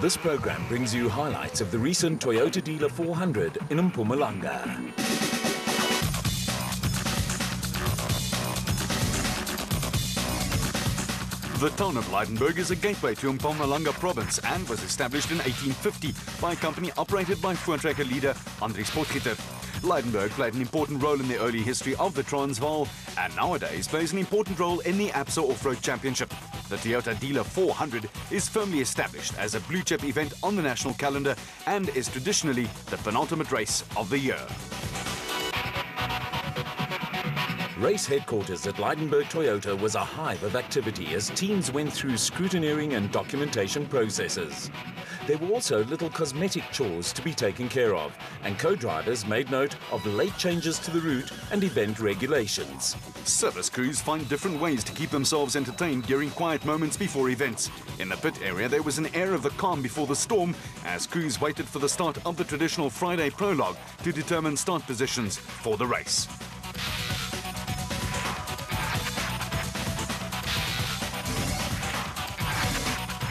This program brings you highlights of the recent Toyota Dealer 400 in Mpumalanga. The town of Lydenburg is a gateway to Mpumalanga province and was established in 1850 by a company operated by Voortrekker leader Andries Potgieter. Lydenburg played an important role in the early history of the Transvaal and nowadays plays an important role in the ABSA Off-Road Championship. The Toyota Dealer 400 is firmly established as a blue-chip event on the national calendar and is traditionally the penultimate race of the year. Race headquarters at Lydenburg Toyota was a hive of activity as teams went through scrutineering and documentation processes. There were also little cosmetic chores to be taken care of, and co-drivers made note of late changes to the route and event regulations. Service crews find different ways to keep themselves entertained during quiet moments before events. In the pit area, there was an air of the calm before the storm as crews waited for the start of the traditional Friday prologue to determine start positions for the race.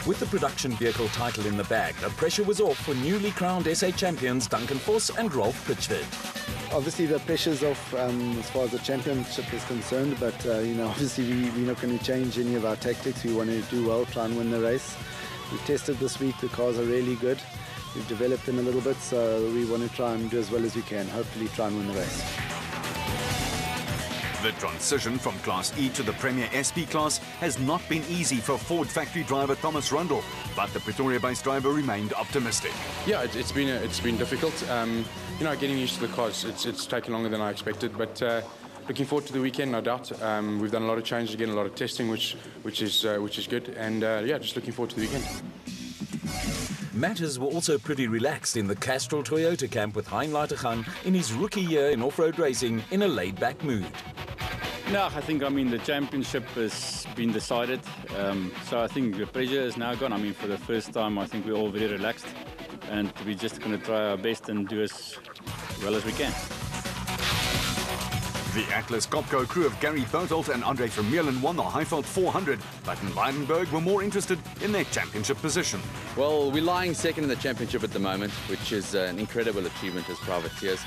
With the production vehicle title in the bag, the pressure was off for newly crowned SA champions Duncan Vos and Rolf Pitchford. Obviously the pressure's off as far as the championship is concerned, but obviously we're not going to change any of our tactics. We want to do well, try and win the race. We've tested this week, the cars are really good. We've developed them a little bit, so we want to try and do as well as we can, hopefully try and win the race. The transition from Class E to the Premier SP class has not been easy for Ford factory driver Thomas Rundle, but the Pretoria-based driver remained optimistic. Yeah, it's been difficult. Getting used to the cars, it's taken longer than I expected, but looking forward to the weekend, no doubt. We've done a lot of changes again, a lot of testing, which is good, and just looking forward to the weekend. Matters were also pretty relaxed in the Castrol Toyota camp with Hein Lategan in his rookie year in off-road racing in a laid-back mood. No, I think, the championship has been decided. So I think the pressure is now gone. For the first time, I think we're all very relaxed. And we're just going to try our best and do as well as we can. The Atlas Copco crew of Gary Bertelt and Andre Vermeulen won the Highveld 400, but in Lydenburg were more interested in their championship position. Well, we're lying second in the championship at the moment, which is an incredible achievement as privateers.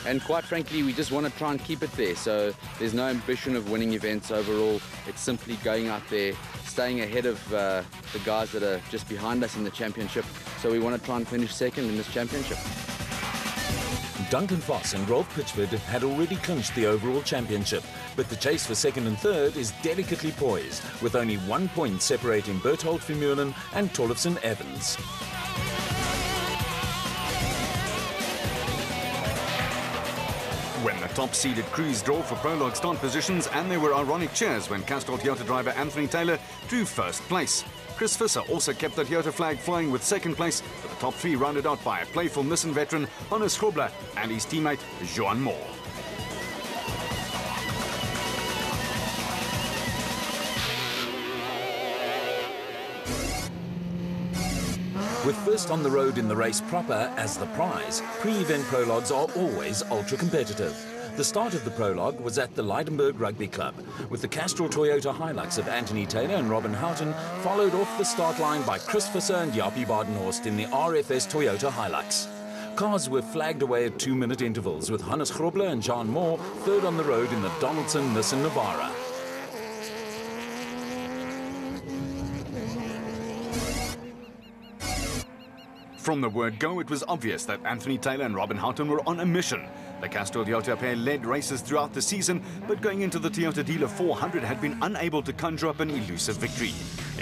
And quite frankly, we just want to try and keep it there. So there's no ambition of winning events overall. It's simply going out there, staying ahead of the guys that are just behind us in the championship. So we want to try and finish second in this championship. Duncan Vos and Rolf Pitchford had already clinched the overall championship, but the chase for second and third is delicately poised, with only 1 point separating Berthold Vermeulen and Tollefson Evans. When the top-seeded crews draw for prologue start positions, and there were ironic cheers when Castrol Toyota driver Anthony Taylor drew first place. Chris Visser also kept the Toyota flag flying with second place, with the top three rounded out by a playful Nissan veteran Hannes Grobler and his teammate Johan Moore. With first on the road in the race proper as the prize, pre-event prologues are always ultra-competitive. The start of the prologue was at the Lydenburg Rugby Club, with the Castrol Toyota Hilux of Anthony Taylor and Robin Houghton followed off the start line by Chris Visser and Jaapie Badenhorst in the RFS Toyota Hilux. Cars were flagged away at 2-minute intervals, with Hannes Grobler and Jean Moore third on the road in the Donaldson Nissan Navara. From the word go, it was obvious that Anthony Taylor and Robin Houghton were on a mission. The Castrol Toyota pair led races throughout the season, but going into the Toyota Dealer 400 had been unable to conjure up an elusive victory.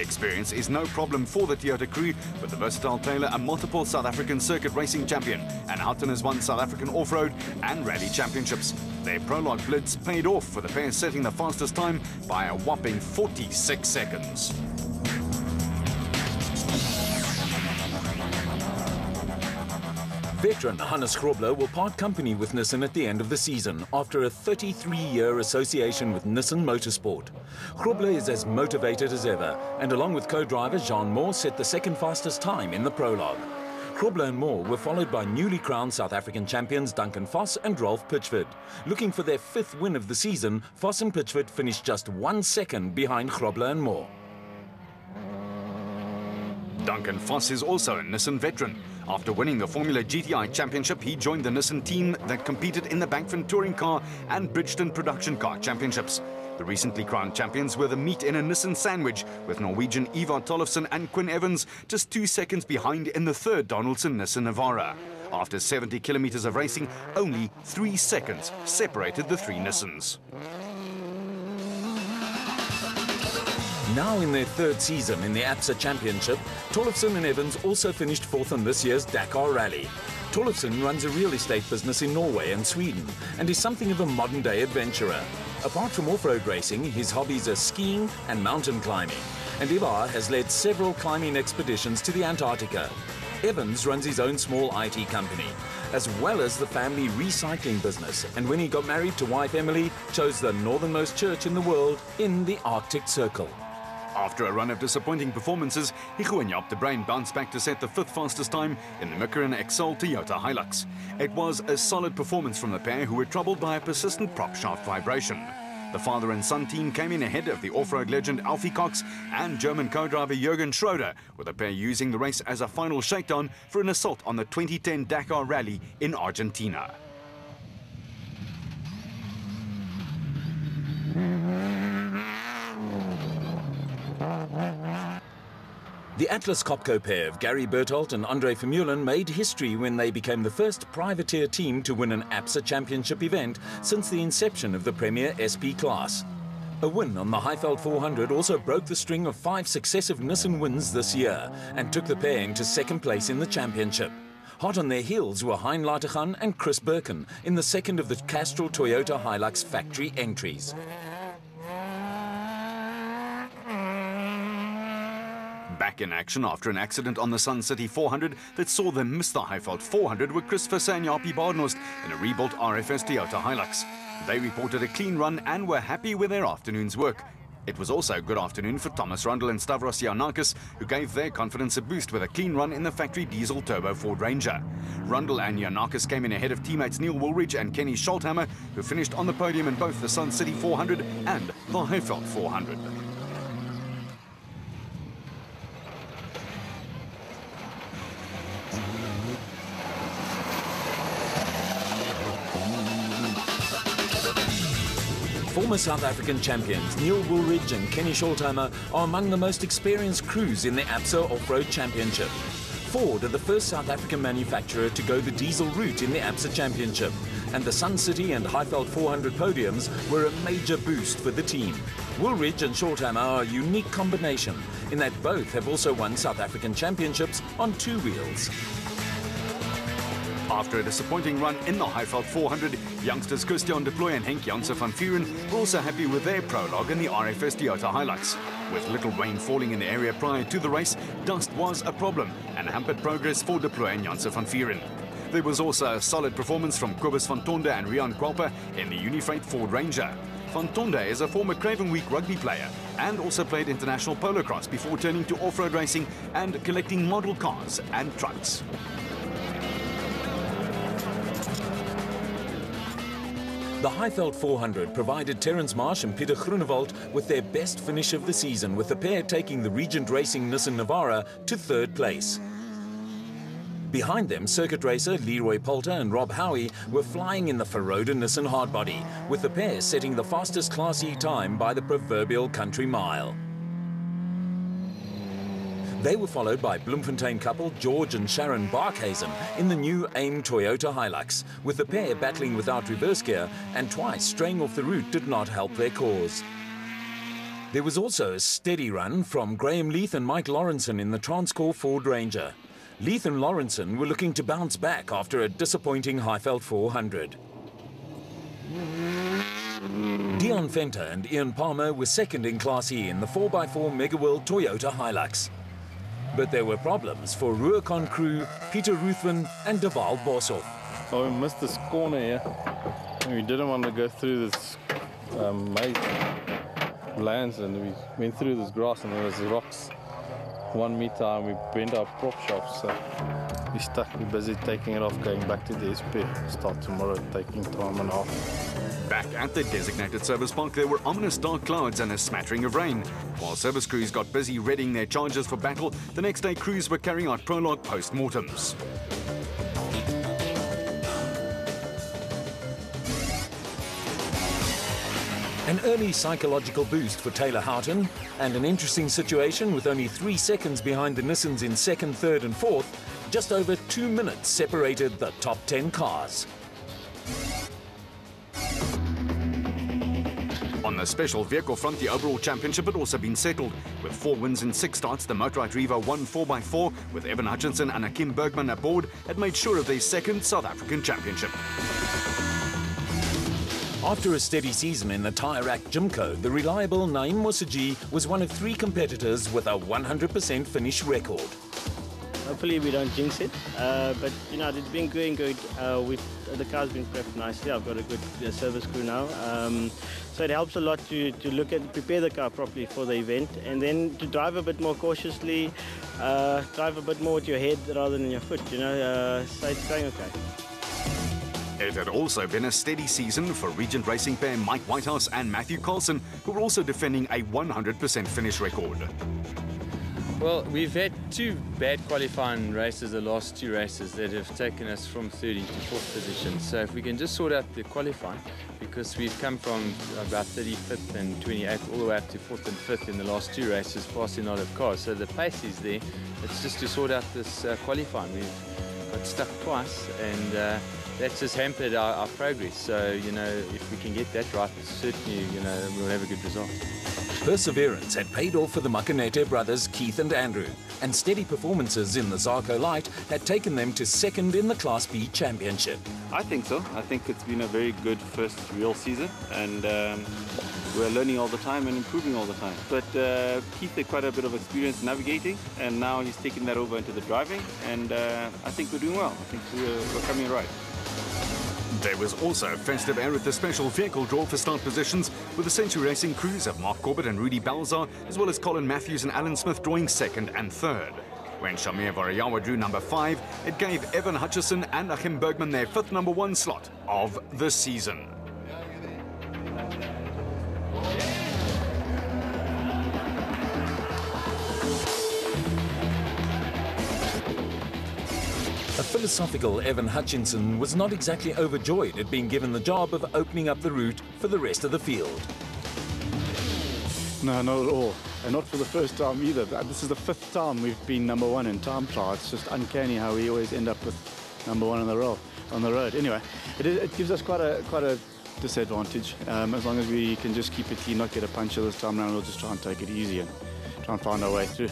Experience is no problem for the Toyota crew, with the versatile Taylor a multiple South African circuit racing champion, and Houghton has won South African off-road and rally championships. Their prologue blitz paid off, with the pair setting the fastest time by a whopping 46 seconds. Veteran Hannes Grobler will part company with Nissan at the end of the season after a 33-year association with Nissan Motorsport. Grobler is as motivated as ever, and along with co-driver Jean Moore set the second fastest time in the prologue. Grobler and Moore were followed by newly crowned South African champions Duncan Vos and Rolf Pitchford. Looking for their 5th win of the season, Vos and Pitchford finished just 1 second behind Grobler and Moore. Duncan Voss is also a Nissan veteran. After winning the Formula GTI Championship, he joined the Nissan team that competed in the Bankford Touring Car and Bridgestone Production Car Championships. The recently crowned champions were the meet in a Nissan sandwich, with Norwegian Ivar Tollefsen and Quinn Evans just 2 seconds behind in the third Donaldson Nissan Navara. After 70 kilometers of racing, only 3 seconds separated the 3 Nissans. Now in their third season in the APSA Championship, Tollefsen and Evans also finished fourth on this year's Dakar Rally. Tollefsen runs a real estate business in Norway and Sweden and is something of a modern-day adventurer. Apart from off-road racing, his hobbies are skiing and mountain climbing, and Ivar has led several climbing expeditions to the Antarctica. Evans runs his own small IT company, as well as the family recycling business, and when he got married to wife Emily, chose the northernmost church in the world in the Arctic Circle. After a run of disappointing performances, Higo de Bruin bounced back to set the 5th fastest time in the Mickelin XL Toyota Hilux. It was a solid performance from the pair, who were troubled by a persistent prop shaft vibration. The father and son team came in ahead of the off-road legend Alfie Cox and German co-driver Jürgen Schroeder, with the pair using the race as a final shakedown for an assault on the 2010 Dakar Rally in Argentina. The Atlas Copco pair of Gary Berthold and Andre Vermeulen made history when they became the first privateer team to win an APSA Championship event since the inception of the Premier SP class. A win on the Highveld 400 also broke the string of 5 successive Nissan wins this year and took the pair into second place in the championship. Hot on their heels were Hein Lateghan and Chris Birkin in the second of the Castrol Toyota Hilux factory entries. Back in action after an accident on the Sun City 400 that saw them miss the Highveld 400 were Chris Visser and Jaapie Badenhorst in a rebuilt RFS Toyota Hilux. They reported a clean run and were happy with their afternoon's work. It was also a good afternoon for Thomas Rundle and Stavros Giannakis, who gave their confidence a boost with a clean run in the factory diesel turbo Ford Ranger. Rundle and Giannakis came in ahead of teammates Neil Woolridge and Kenny Scholthammer, who finished on the podium in both the Sun City 400 and the Highveld 400. Former South African champions Neil Woolridge and Kenny Scholthammer are among the most experienced crews in the APSA Off-Road Championship. Ford are the first South African manufacturer to go the diesel route in the APSA Championship, and the Sun City and Highveld 400 podiums were a major boost for the team. Woolridge and Scholthammer are a unique combination in that both have also won South African championships on 2 wheels. After a disappointing run in the Highveld 400, youngsters Christian de Plooy and Henk Janssen van Vuren were also happy with their prologue in the RFS Toyota Hilux. With little rain falling in the area prior to the race, dust was a problem and hampered progress for de Plooy and Janssen van Vuren. There was also a solid performance from Kobus van Tonde and Rian Kwalpa in the Unifreight Ford Ranger. Van Tonde is a former Craven Week rugby player and also played international polo cross before turning to off-road racing and collecting model cars and trucks. The Highveld 400 provided Terence Marsh and Peter Groenewald with their best finish of the season, with the pair taking the Regent Racing Nissan Navara to 3rd place. Behind them, circuit racer Leroy Poulter and Rob Howie were flying in the Feroda Nissan Hardbody, with the pair setting the fastest Class E time by the proverbial country mile. They were followed by Bloemfontein couple George and Sharon Barkhazen in the new AIM Toyota Hilux, with the pair battling without reverse gear and twice straying off the route did not help their cause. There was also a steady run from Graham Leith and Mike Lawrenson in the Transcore Ford Ranger. Leith and Lawrenson were looking to bounce back after a disappointing Highveld 400. Dion Fenter and Ian Palmer were second in Class E in the 4x4 Megaworld Toyota Hilux. But there were problems for Ruacon crew Peter Ruthven and Deval Boshoff. Oh, we missed this corner here. We didn't want to go through this maze lands, and we went through this grass and there was rocks 1 meter and we bent our prop shafts. So we're stuck, we're busy taking it off, going back to the SP. Start tomorrow, taking time and a half. Back at the designated service park, there were ominous dark clouds and a smattering of rain. While service crews got busy readying their chargers for battle, the next day crews were carrying out prologue post-mortems. An early psychological boost for Taylor Houghton, and an interesting situation with only 3 seconds behind the Nissans in second, third and fourth. Just over 2 minutes separated the top 10 cars. On the special vehicle front, the overall championship had also been settled. With 4 wins in 6 starts, the Motorrad Revo won 4x4, with Evan Hutchinson and Hakim Bergman aboard, had made sure of their second South African championship. After a steady season in the Tyre Rack Gymco, the reliable Naim Mossaji was one of 3 competitors with a 100% finish record. Hopefully we don't jinx it, but you know, it's been going good. The car's been prepped nicely. I've got a good service crew now, so it helps a lot to prepare the car properly for the event, and then to drive a bit more cautiously, drive a bit more with your head rather than your foot. You know, so it's going okay. It had also been a steady season for Regent Racing pair Mike Whitehouse and Matthew Carlson, who were also defending a 100% finish record. Well, we've had 2 bad qualifying races, the last 2 races, that have taken us from 13th to 4th position. So if we can just sort out the qualifying, because we've come from about 35th and 28th all the way up to 4th and 5th in the last 2 races, passing a lot of cars. So the pace is there. It's just to sort out this qualifying. We've got stuck twice, and that's just hampered our progress. So, you know, if we can get that right, certainly, you know, we'll have a good result. Perseverance had paid off for the Makanete brothers Keith and Andrew, and steady performances in the Zarko Light had taken them to second in the Class B championship. I think so. I think it's been a very good first real season, and we're learning all the time and improving all the time. But Keith had quite a bit of experience navigating, and now he's taking that over into the driving, and I think we're doing well. I think we're coming right. There was also festive air at the special vehicle draw for start positions, with the Century Racing crews of Mark Corbett and Rudy Balzar, as well as Colin Matthews and Alan Smith drawing second and third. When Shamir Varayawa drew number 5, it gave Evan Hutchison and Achim Bergman their 5th number 1 slot of the season. A philosophical Evan Hutchinson was not exactly overjoyed at being given the job of opening up the route for the rest of the field. No, not at all. And not for the first time either. This is the 5th time we've been number 1 in time trial. It's just uncanny how we always end up with number 1 on the road. Anyway, it gives us quite a disadvantage. As long as we can just keep it clean, not get a puncher this time around, we'll just try and take it easy and try and find our way through.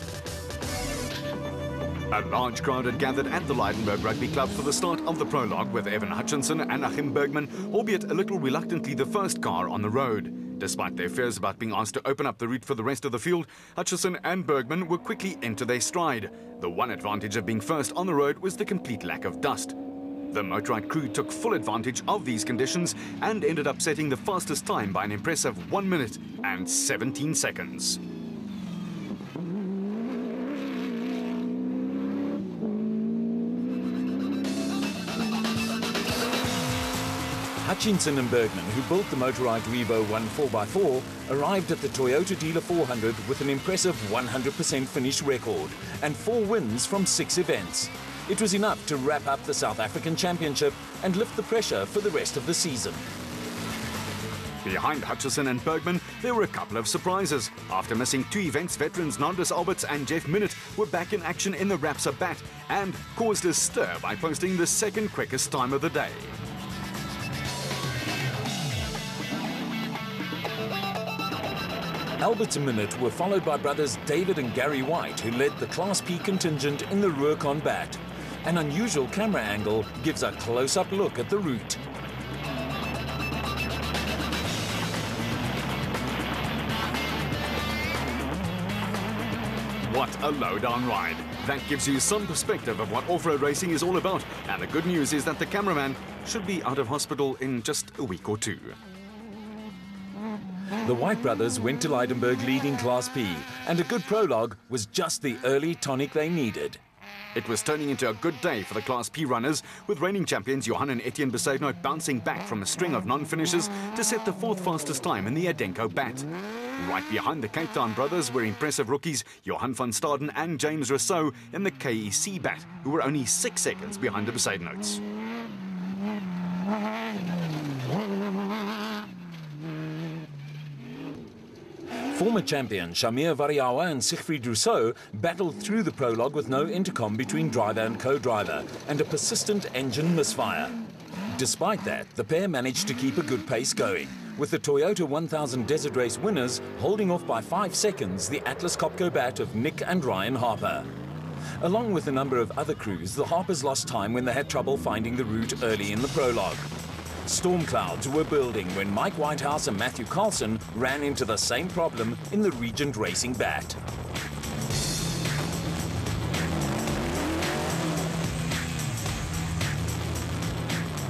A large crowd had gathered at the Lydenburg Rugby Club for the start of the prologue, with Evan Hutchinson and Achim Bergman, albeit a little reluctantly, the first car on the road. Despite their fears about being asked to open up the route for the rest of the field, Hutchinson and Bergman were quickly into their stride. The one advantage of being first on the road was the complete lack of dust. The Motorrad crew took full advantage of these conditions and ended up setting the fastest time by an impressive 1 minute and 17 seconds. Hutchinson and Bergman, who built the Motorrad Revo 1 4x4, arrived at the Toyota Dealer 400 with an impressive 100% finish record and 4 wins from 6 events. It was enough to wrap up the South African Championship and lift the pressure for the rest of the season. Behind Hutchison and Bergman, there were a couple of surprises. After missing 2 events, veterans Nandus Alberts and Jeff Minnett were back in action in the Rapsa Bat and caused a stir by posting the 2nd quickest time of the day. Alberts and Minnett were followed by brothers David and Gary White, who led the Class P contingent in the Rurikon Bat. An unusual camera angle gives a close-up look at the route. What a low-down ride. That gives you some perspective of what off-road racing is all about. And the good news is that the cameraman should be out of hospital in just a week or 2. The White brothers went to Lydenburg leading Class P, and a good prologue was just the early tonic they needed. It was turning into a good day for the Class P runners, with reigning champions Johan and Etienne Besaidnout bouncing back from a string of non-finishes to set the 4th fastest time in the Adenko bat. Right behind the Cape Town brothers were impressive rookies Johan van Staden and James Rousseau in the KEC bat, who were only 6 seconds behind the Besaidnouts. Former champion Shamir Variawa and Siegfried Rousseau battled through the prologue with no intercom between driver and co-driver and a persistent engine misfire. Despite that, the pair managed to keep a good pace going, with the Toyota 1000 Desert Race winners holding off by 5 seconds the Atlas Copco bat of Nick and Ryan Harper. Along with a number of other crews, the Harpers lost time when they had trouble finding the route early in the prologue. Storm clouds were building when Mike Whitehouse and Matthew Carlson ran into the same problem in the Regent Racing bat.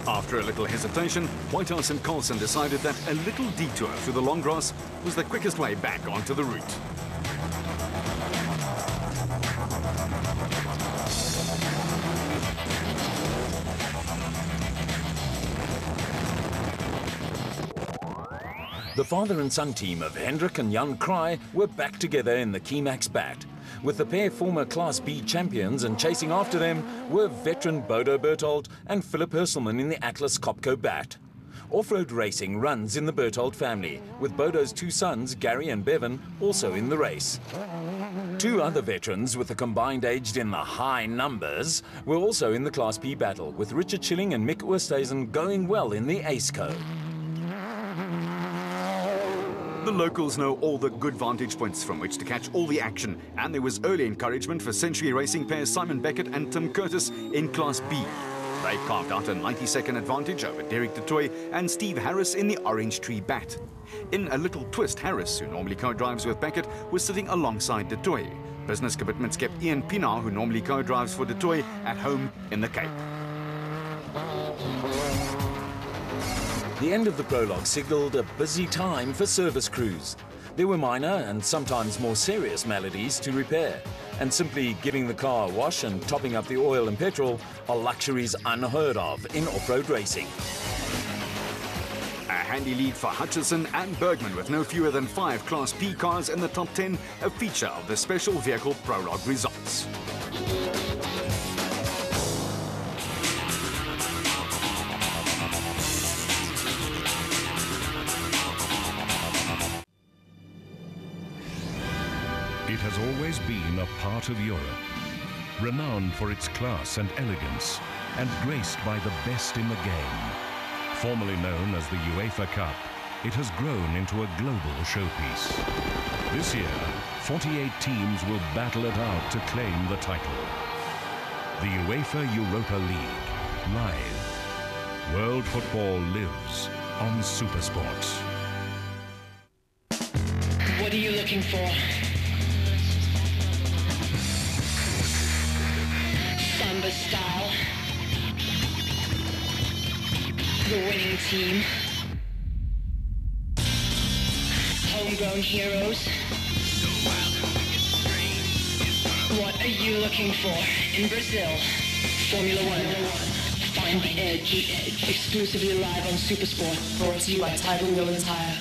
After a little hesitation, Whitehouse and Carlson decided that a little detour through the long grass was the quickest way back onto the route. The father and son team of Hendrik and Jan Kraai were back together in the Keymax bat, with the pair former Class B champions, and chasing after them were veteran Bodo Berthold and Philip Hurselman in the Atlas Copco bat. Off-road racing runs in the Berthold family, with Bodo's 2 sons, Gary and Bevan, also in the race. 2 other veterans with a combined age in the high numbers were also in the Class B battle, with Richard Schilling and Mick Oosthuizen going well in the ACECO. The locals know all the good vantage points from which to catch all the action, and there was early encouragement for Century Racing pairs Simon Beckett and Tim Curtis in Class B. They carved out a 90-second advantage over Derek du Toit and Steve Harris in the Orange Tree bat. In a little twist, Harris, who normally co-drives with Beckett, was sitting alongside du Toit. Business commitments kept Ian Pienaar, who normally co-drives for du Toit, at home in the Cape. The end of the prologue signalled a busy time for service crews. There were minor and sometimes more serious maladies to repair, and simply giving the car a wash and topping up the oil and petrol are luxuries unheard of in off-road racing. A handy lead for Hutchison and Bergman, with no fewer than 5 Class P cars in the top 10, a feature of the special vehicle prologue results. It has always been a part of Europe, renowned for its class and elegance, and graced by the best in the game. Formerly known as the UEFA Cup, it has grown into a global showpiece. This year, 48 teams will battle it out to claim the title. The UEFA Europa League, live. World football lives on Supersports. What are you looking for? Samba style. The winning team. Homegrown heroes. What are you looking for in Brazil? Formula One. Find the edge. Exclusively live on Supersport. Brought to you by Tiger Wheel and Tire.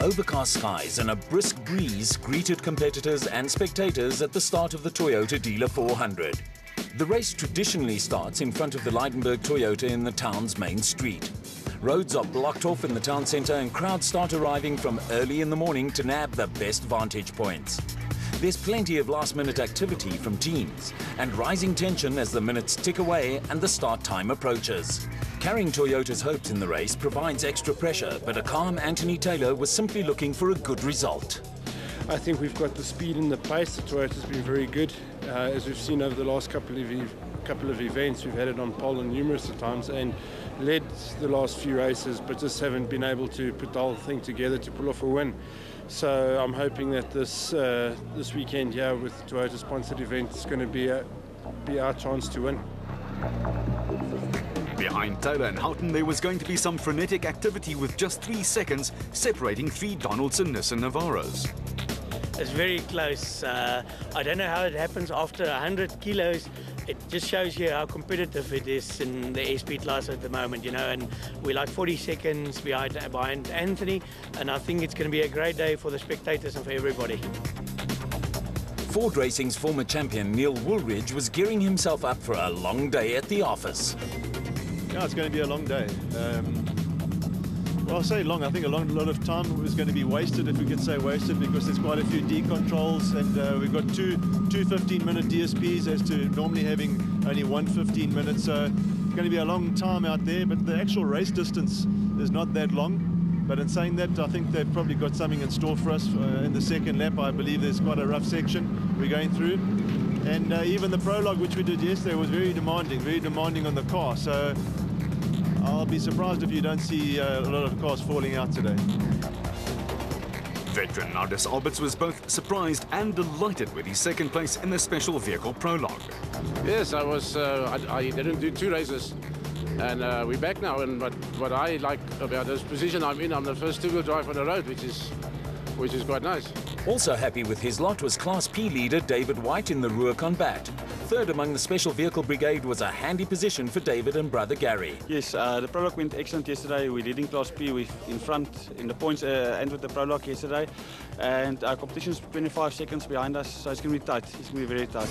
Overcast skies and a brisk breeze greeted competitors and spectators at the start of the Toyota Dealer 400. The race traditionally starts in front of the Lydenburg Toyota in the town's main street. Roads are blocked off in the town centre and crowds start arriving from early in the morning to nab the best vantage points. There's plenty of last-minute activity from teams and rising tension as the minutes tick away and the start time approaches. Carrying Toyota's hopes in the race provides extra pressure, but a calm Anthony Taylor was simply looking for a good result. I think we've got the speed and the pace. The Toyota's been very good. As we've seen over the last couple of events, we've had it on pole numerous times and led the last few races, but just haven't been able to put the whole thing together to pull off a win. So I'm hoping that this weekend here with the Toyota sponsored event is going to be our chance to win. Behind Taylor and Houghton, there was going to be some frenetic activity with just 3 seconds separating 3 Donaldson Nissan Navaros. It's very close. I don't know how it happens after 100 kilos. It just shows you how competitive it is in the SP class at the moment, you know, and we're like 40 seconds behind Anthony, and I think it's going to be a great day for the spectators and for everybody. Ford Racing's former champion Neil Woolridge was gearing himself up for a long day at the office. Yeah, it's going to be a long day. Well, I'll say long. I think a lot of time was going to be wasted, if we could say wasted, because there's quite a few D controls, and we've got two 15-minute DSPs as to normally having only one 15 minutes. So it's going to be a long time out there, but the actual race distance is not that long. But in saying that, I think they've probably got something in store for us in the second lap. I believe there's quite a rough section we're going through. And even the prologue, which we did yesterday, was very demanding on the car. So I'll be surprised if you don't see a lot of cars falling out today. Veteran Nardis Alberts was both surprised and delighted with his second place in the special vehicle prologue. Yes, I was. I didn't do 2 races. And we're back now, and what I like about this position I'm in, I'm the first 2-wheel drive on the road, which is quite nice. Also happy with his lot was Class P leader David White in the Ruhr Combat. Third among the Special Vehicle Brigade was a handy position for David and brother Gary. Yes, the prologue went excellent yesterday. We're leading Class P in front in the points and with the prologue yesterday. And our competition is 25 seconds behind us, so it's going to be tight. It's going to be very tight.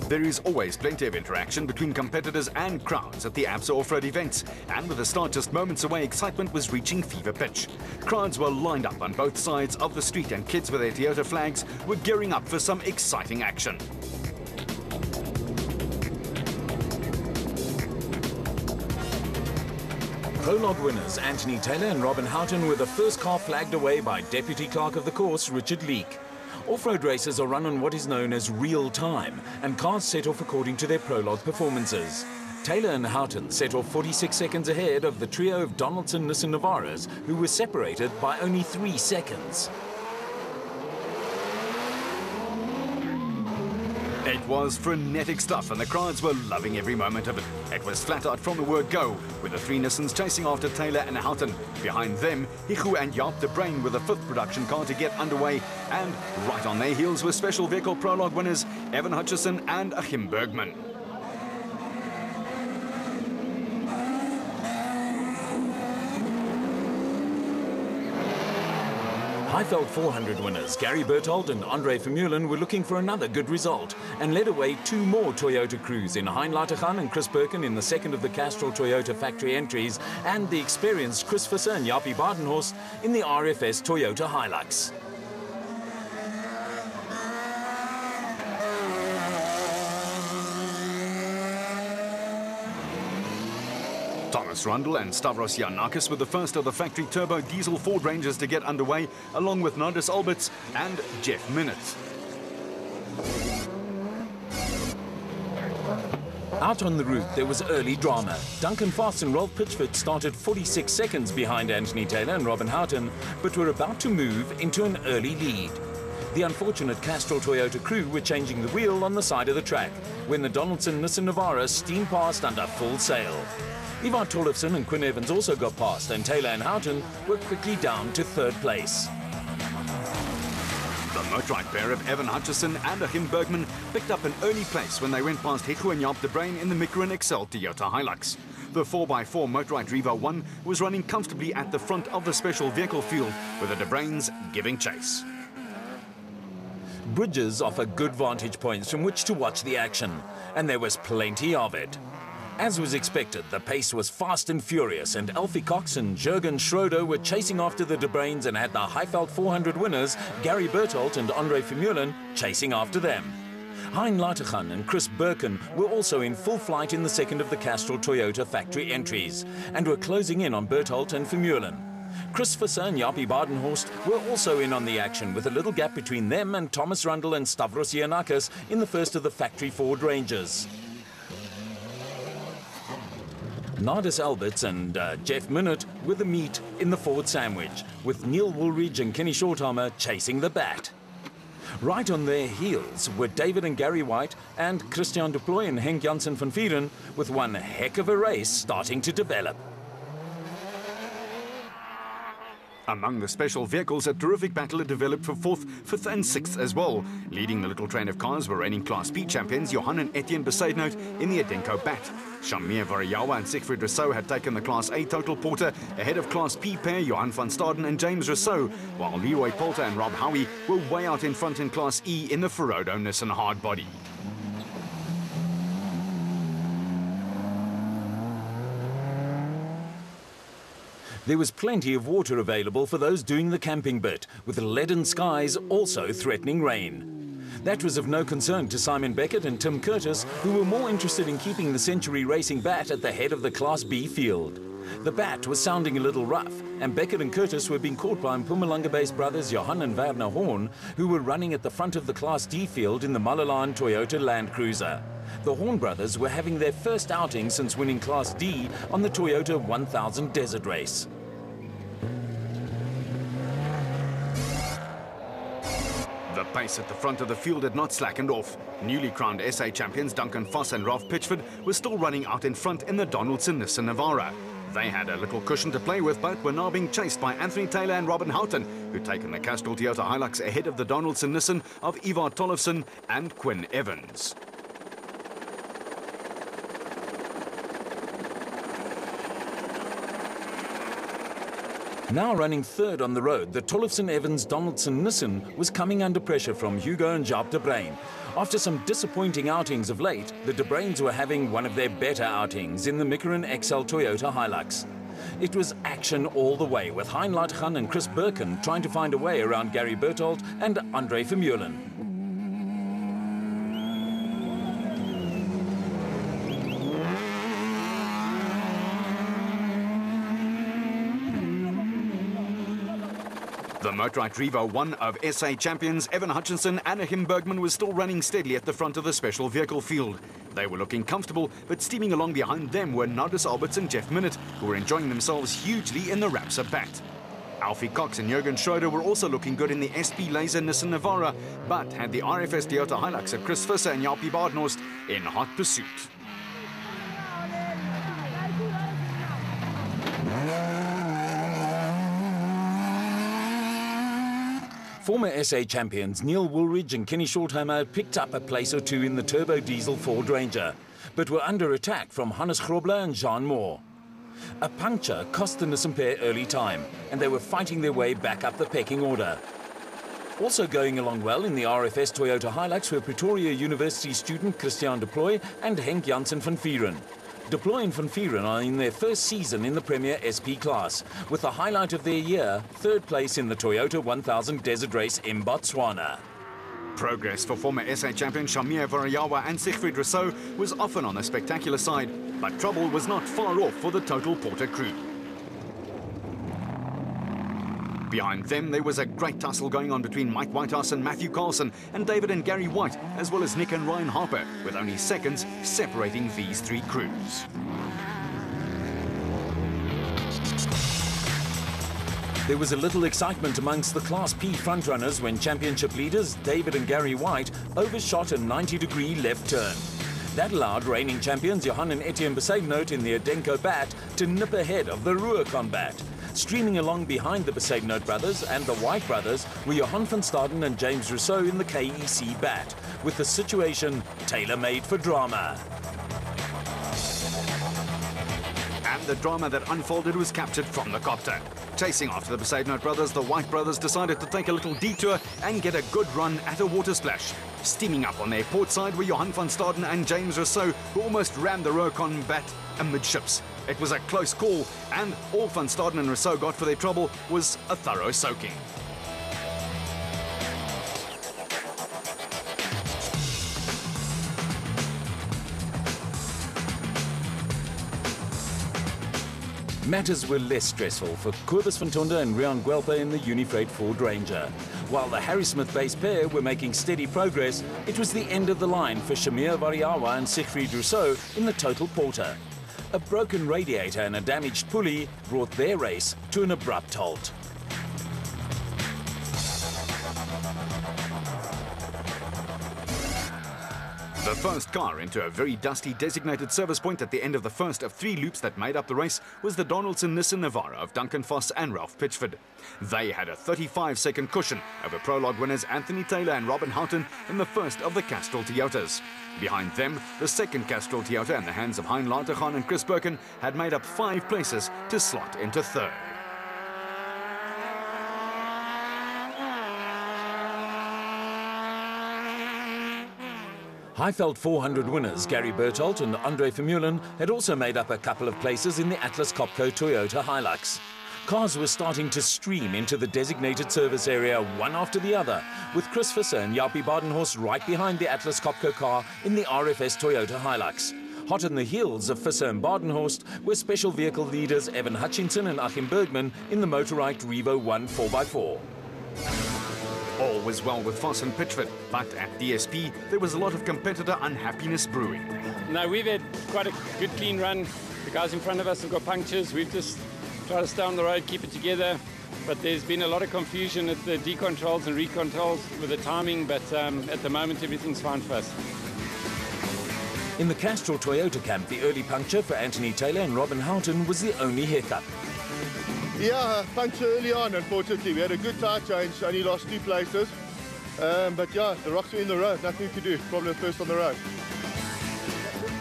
There is always plenty of interaction between competitors and crowds at the ABSA off-road events, and with the start just moments away, excitement was reaching fever pitch. Crowds were lined up on both sides of the street, and kids with their Toyota flags were gearing up for some exciting action. Prologue winners Anthony Taylor and Robin Houghton were the first car flagged away by Deputy Clerk of the Course Richard Leake. Off-road races are run on what is known as real time, and cars set off according to their prologue performances. Taylor and Houghton set off 46 seconds ahead of the trio of Donaldson Nissan Navaros, who were separated by only 3 seconds. It was frenetic stuff, and the crowds were loving every moment of it. It was flat out from the word go, with the 3 Nissans chasing after Taylor and Houghton. Behind them, Hichu and Jaap de Bruin were the 5th production car to get underway, and right on their heels were Special Vehicle Prologue winners Evan Hutchison and Achim Bergman. Highveld 400 winners Gary Berthold and Andre Vermeulen were looking for another good result and led away 2 more Toyota crews in Hein Latergan and Chris Birkin in the second of the Castrol Toyota factory entries, and the experienced Chris Visser and Jaapie Badenhorst in the RFS Toyota Hilux. Thomas Rundle and Stavros Giannakis were the first of the factory turbo diesel Ford Rangers to get underway, along with Nardis Alberts and Jeff Minott. Out on the route, there was early drama. Duncan Foss and Rolf Pitchford started 46 seconds behind Anthony Taylor and Robin Houghton, but were about to move into an early lead. The unfortunate Castrol Toyota crew were changing the wheel on the side of the track when the Donaldson Nissan Navara steamed past under full sail. Ivar Tollefsen and Quinn Evans also got past, and Taylor and Houghton were quickly down to 3rd place. The motorite pair of Evan Hutchison and Achim Bergman picked up an early place when they went past Hichu and Jaap de Bruin in the Micron Excel Toyota Hilux. The 4x4 motorite Riva 1 was running comfortably at the front of the special vehicle field, with the de Bruins giving chase. Bridges offer good vantage points from which to watch the action, and there was plenty of it. As was expected, the pace was fast and furious, and Alfie Cox and Jürgen Schroeder were chasing after the de Bruins and had the Highveld 400 winners, Gary Berthold and Andre Vermeulen, chasing after them. Hein Latergan and Chris Birkin were also in full flight in the second of the Castrol Toyota factory entries, and were closing in on Berthold and Vermeulen. Chris Visser and Jaapie Badenhorst were also in on the action, with a little gap between them and Thomas Rundle and Stavros Giannakis in the first of the factory Ford Rangers. Nardis Alberts and Jeff Minott were the meat in the Ford sandwich, with Neil Woolridge and Kenny Shorthammer chasing the bat. Right on their heels were David and Gary White and Christian de Plooy and Henk Janssen van Vieren, with one heck of a race starting to develop. Among the special vehicles, a terrific battle had developed for 4th, 5th and 6th as well. Leading the little train of cars were reigning Class B champions Johan and Etienne Besaidnout in the Adenko Bat. Shamir Variawa and Siegfried Rousseau had taken the Class A total porter ahead of Class P pair Johan van Staden and James Rousseau, while Leroy Polter and Rob Howie were way out in front in Class E in the Ferodo Nissan hardbody. There was plenty of water available for those doing the camping bit, with leaden skies also threatening rain. That was of no concern to Simon Beckett and Tim Curtis, who were more interested in keeping the Century Racing Bat at the head of the Class B field. The Bat was sounding a little rough, and Beckett and Curtis were being caught by Mpumalanga-based brothers Johan and Werner Horn, who were running at the front of the Class D field in the Malalan Toyota Land Cruiser. The Horn brothers were having their first outing since winning Class D on the Toyota 1000 Desert Race. The pace at the front of the field had not slackened off. Newly crowned SA champions Duncan Foss and Ralph Pitchford were still running out in front in the Donaldson Nissan Navara. They had a little cushion to play with, but were now being chased by Anthony Taylor and Robin Houghton, who'd taken the Castrol Toyota Hilux ahead of the Donaldson Nissan of Ivar Tollefson and Quinn Evans. Now running third on the road, the Tollefson-Evans-Donaldson Nissan was coming under pressure from Hugo and Jacques de Bruyn. After some disappointing outings of late, the de Bruyns were having one of their better outings in the Micron XL Toyota Hilux. It was action all the way, with Hein Leitghan and Chris Birkin trying to find a way around Gary Berthold and Andre Vermeulen. The Motorite Revo 1 of SA champions Evan Hutchinson and Achim Bergman was still running steadily at the front of the special vehicle field. They were looking comfortable, but steaming along behind them were Nardus Alberts and Jeff Minnett, who were enjoying themselves hugely in the Rapsa Bat. Alfie Cox and Jürgen Schroeder were also looking good in the SP Laser Nissan Navara, but had the RFS Toyota Hilux of Chris Visser and Japie Baardhorst in hot pursuit. Former SA champions Neil Woolridge and Kenny Schultheimer picked up a place or two in the turbo diesel Ford Ranger, but were under attack from Hannes Grobler and Jean Moore. A puncture cost the Nissan pair early time, and they were fighting their way back up the pecking order. Also going along well in the RFS Toyota Hilux were Pretoria University student Christian de Plooy and Henk Janssen van Vieren. De Plooy and van Vieren are in their first season in the Premier SP class, with the highlight of their year, third place in the Toyota 1000 Desert Race in Botswana. Progress for former SA champion Shamir Variawa and Siegfried Rousseau was often on the spectacular side, but trouble was not far off for the Total Porter crew. Behind them, there was a great tussle going on between Mike Whitehouse and Matthew Carlson, and David and Gary White, as well as Nick and Ryan Harper, with only seconds separating these three crews. There was a little excitement amongst the Class P frontrunners when championship leaders David and Gary White overshot a 90-degree left turn. That allowed reigning champions Johan and Etienne Besaidnout in the Adenko Bat to nip ahead of the Ruhr Combat. Streaming along behind the Besaidnout brothers and the White brothers were Johan van Staden and James Rousseau in the KEC Bat, with the situation tailor-made for drama. And the drama that unfolded was captured from the copter. Chasing after the Besaidnout brothers, the White brothers decided to take a little detour and get a good run at a water splash. Steaming up on their port side were Johan van Staden and James Rousseau, who almost rammed the Rurcon Bat amidships. It was a close call, and all van Staden and Rousseau got for their trouble was a thorough soaking. Matters were less stressful for Kobus van Tonder and Rian Guelpa in the Unifreight Ford Ranger. While the Harry Smith-based pair were making steady progress, it was the end of the line for Shamir Variawa and Siegfried Rousseau in the Total Porter. A broken radiator and a damaged pulley brought their race to an abrupt halt. The first car into a very dusty designated service point at the end of the first of 3 loops that made up the race was the Donaldson Nissan Navara of Duncan Foss and Ralph Pitchford. They had a 35-second cushion over prologue winners Anthony Taylor and Robin Houghton in the first of the Castrol Toyotas. Behind them, the second Castrol Toyota in the hands of Hein Latergan and Chris Birkin had made up 5 places to slot into third. Highveld 400 winners Gary Berthold and Andre Vermeulen had also made up a couple of places in the Atlas Copco Toyota Hilux. Cars were starting to stream into the designated service area one after the other, with Chris Visser and Jaapie Badenhorst right behind the Atlas Copco car in the RFS Toyota Hilux. Hot on the heels of Visser and Badenhorst were special vehicle leaders Evan Hutchinson and Achim Bergman in the Motorite Revo 1 4x4. All was well with Foss and Pitchford, but at DSP there was a lot of competitor unhappiness brewing. No, we've had quite a good clean run. The guys in front of us have got punctures. We've just tried to stay on the road, keep it together. But there's been a lot of confusion at the decontrols and recontrols with the timing, but at the moment everything's fine for us. In the Castrol Toyota camp, the early puncture for Anthony Taylor and Robin Houghton was the only hiccup. Yeah, puncture early on, unfortunately. We had a good tire change, only lost 2 places. But yeah, the rocks were in the road, nothing we could do. Problem first on the road.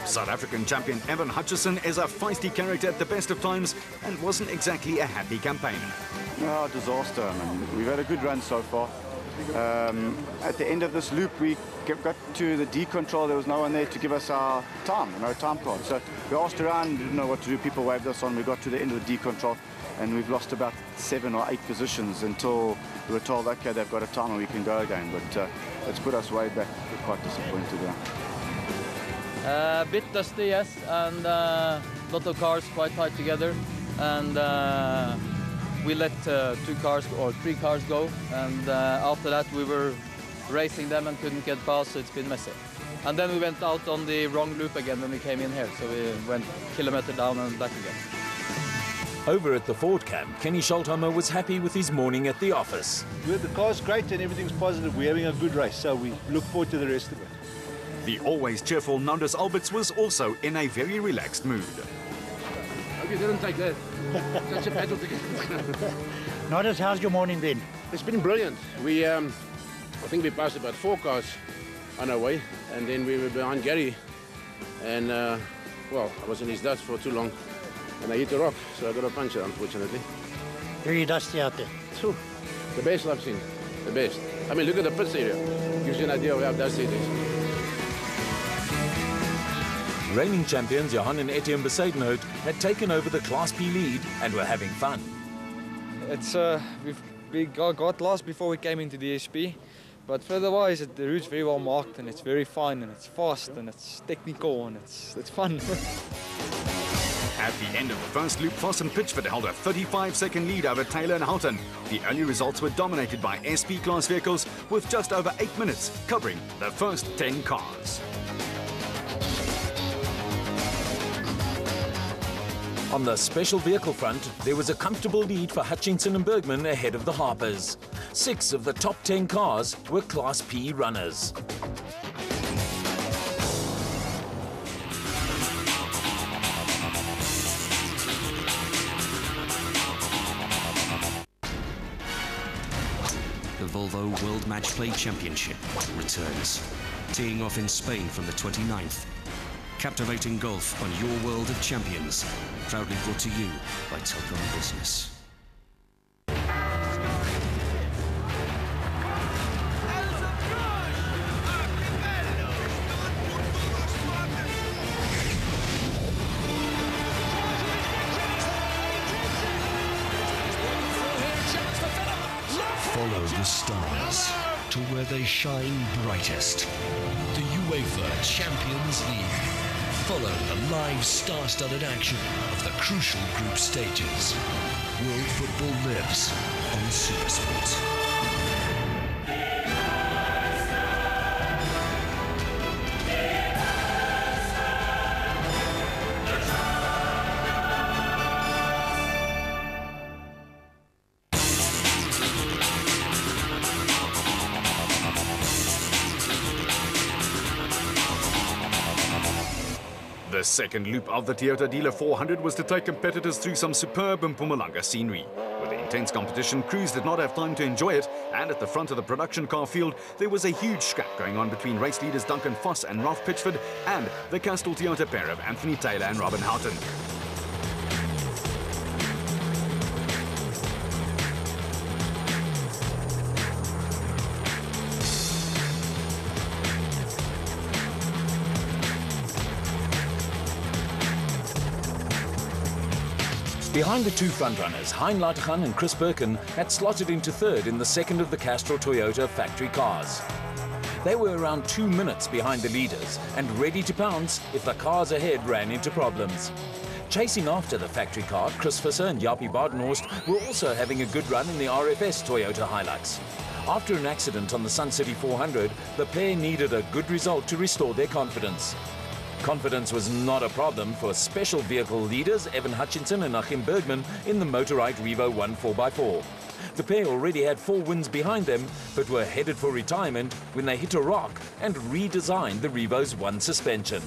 South African champion Evan Hutchinson is a feisty character at the best of times and wasn't exactly a happy campaigner. Oh, disaster. I mean, we've had a good run so far. At the end of this loop, we got to the D control. There was no one there to give us our time, no time card. So we asked around, didn't know what to do. People waved us on. We got to the end of the D control, and we've lost about 7 or 8 positions until we were told, okay, they've got a time and we can go again. But it's put us way back. We're quite disappointed there. A bit dusty, yes, and lot of cars quite tight together, and we let 2 cars or 3 cars go, and after that we were racing them and couldn't get past, so it's been messy. And then we went out on the wrong loop again when we came in here, so we went kilometer down and back again. Over at the Ford camp, Kenny Scholthammer was happy with his morning at the office. The car's great and everything's positive. We're having a good race, so we look forward to the rest of it. The always cheerful Nandus Alberts was also in a very relaxed mood. Hope you didn't take that. Such a battle to get. Nandus, how's your morning been? It's been brilliant. We, I think we passed about 4 cars on our way, and then we were behind Gary, and well, I was in his dust for too long, and I hit a rock, so I got a puncture, unfortunately. Very dusty out there. True. The best I've seen. The best. I mean, look at the pits area. Gives you an idea of how dusty it is. Reigning champions Johan and Etienne Besadenhout had taken over the Class P lead and were having fun. It's we got lost before we came into the DSP, but furtherwise the route's very well marked and it's very fine and it's fast and it's technical and it's fun. At the end of the first loop, Foss and Pitchford held a 35-second lead over Taylor and Houghton. The early results were dominated by SP class vehicles with just over 8 minutes covering the first 10 cars. On the special vehicle front, there was a comfortable lead for Hutchinson and Bergman ahead of the Harpers. 6 of the top 10 cars were Class P runners. The Volvo World Match Play Championship returns, teeing off in Spain from the 29th. Captivating golf on your world of champions, proudly brought to you by Telkom Business. Follow the stars to where they shine brightest. The UEFA Champions League. Follow the live star-studded action of the crucial group stages. World football lives on SuperSport. second loop of the Toyota Dealer 400 was to take competitors through some superb Mpumalanga scenery. With the intense competition, crews did not have time to enjoy it, and at the front of the production car field, there was a huge scrap going on between race leaders Duncan Foss and Ralph Pitchford and the Castrol Toyota pair of Anthony Taylor and Robin Houghton. Behind the two frontrunners, Hein Lateghan and Chris Birkin had slotted into third in the second of the Castrol Toyota factory cars. They were around 2 minutes behind the leaders and ready to pounce if the cars ahead ran into problems. Chasing after the factory car, Chris Visser and Jaapie Badenhorst were also having a good run in the RFS Toyota Hilux. After an accident on the Sun City 400, the pair needed a good result to restore their confidence. Confidence was not a problem for special vehicle leaders Evan Hutchinson and Achim Bergman in the Motorite Revo 1 4x4. The pair already had 4 wins behind them, but were headed for retirement when they hit a rock and redesigned the Revo's 1 suspension.